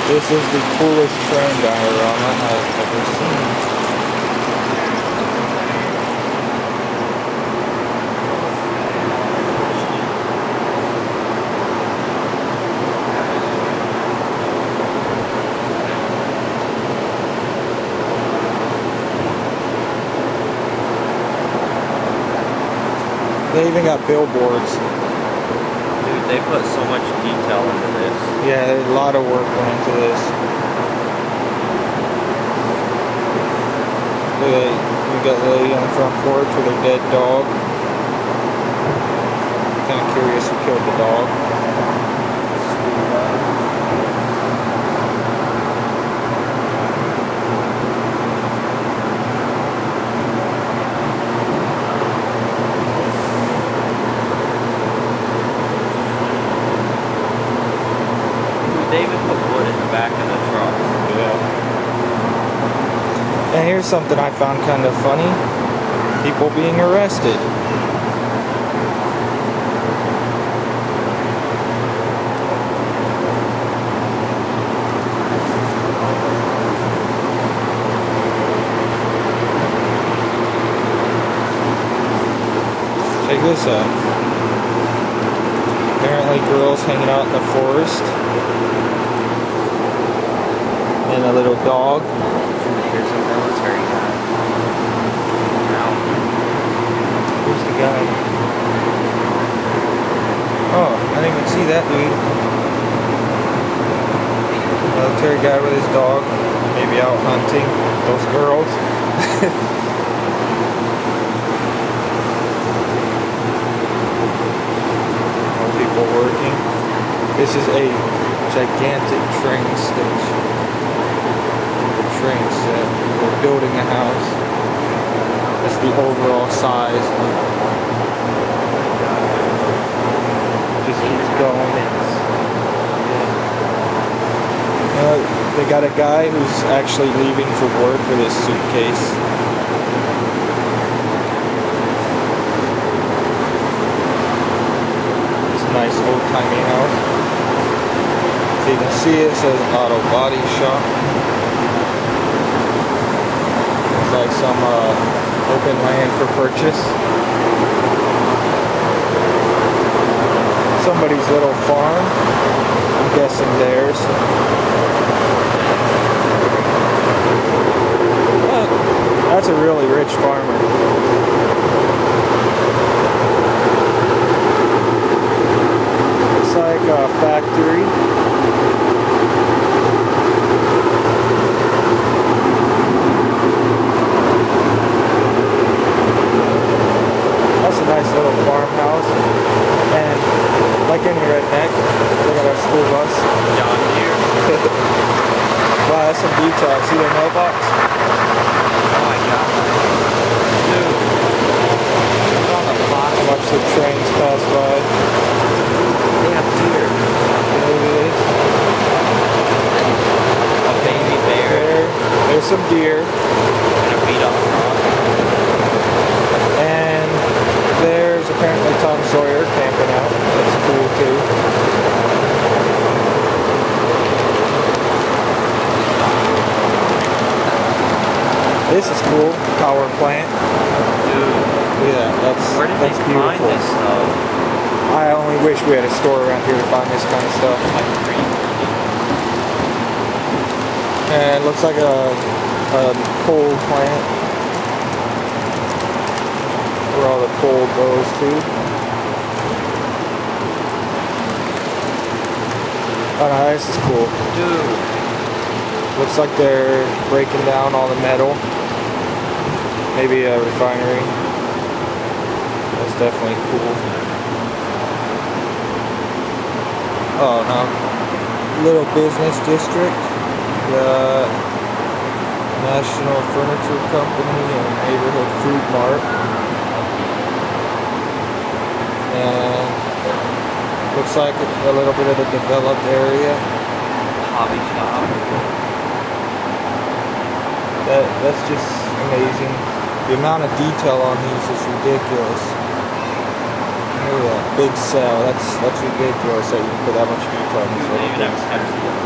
This is the coolest train diorama I've ever seen. They even got billboards. Dude, they put so much detail into this. Yeah, a lot of work went into this. Look at that. We got the lady on the front porch with her dead dog. Kind of curious who killed the dog. They even put wood in the back of the truck. Yeah. And here's something I found kind of funny. People being arrested. Check this out. Apparently girls hanging out in the forest. And a little dog. Here's a military guy. Now, Where's the guy? Oh, I didn't even see that dude. Military guy with his dog. Maybe out hunting those girls. More people working. This is a gigantic train station. Train set. We're building a house. That's the overall size. Just keeps going. They got a guy who's actually leaving for work with his suitcase. It's a nice old-timey house. So you can see it says Auto Body Shop. Like some open land for purchase. Somebody's little farm. I'm guessing theirs. Well, that's a really rich farmer. It's like a factory. That's a nice little farmhouse, and like any redneck, they got our school bus. John Deere. Wow, that's some detail. See their mailbox? Oh my god. Dude. They're on the block. Watch the trains pass by. They have deer. A baby bear. There's some deer. And a beat up frog. And there's apparently Tom Sawyer camping out. That's cool too. This is cool. Power plant. Dude. Yeah, Where did that's they beautiful. find this stuff? I only wish we had a store around here to find this kind of stuff. Like green. And it looks like a coal plant. Where all the coal goes to. Oh no, this is cool. Dude. Looks like they're breaking down all the metal. Maybe a refinery. That's definitely cool. Oh no. Little business district. The National Furniture Company and Neighborhood Food Mart. And looks like a little bit of the developed area. Hobby shop. That's just amazing. The amount of detail on these is ridiculous. Look at that big cell. That's ridiculous that you can put that much detail on these They little even things. have Pepsi.